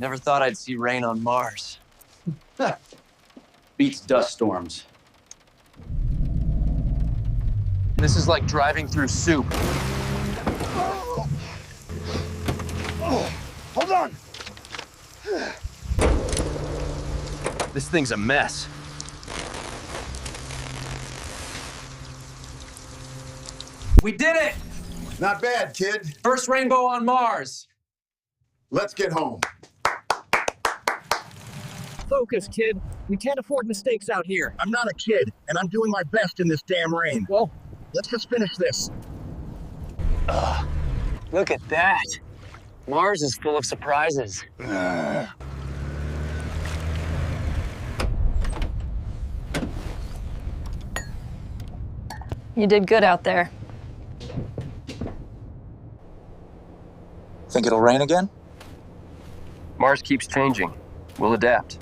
Never thought I'd see rain on Mars. Beats dust storms. This is like driving through soup. Hold on! This thing's a mess. We did it! Not bad, kid. First rainbow on Mars. Let's get home. Focus, kid. We can't afford mistakes out here. I'm not a kid, and I'm doing my best in this damn rain. Well, Let's just finish this. Look at that. Mars is full of surprises. You did good out there. Think it'll rain again? Mars keeps changing. We'll adapt.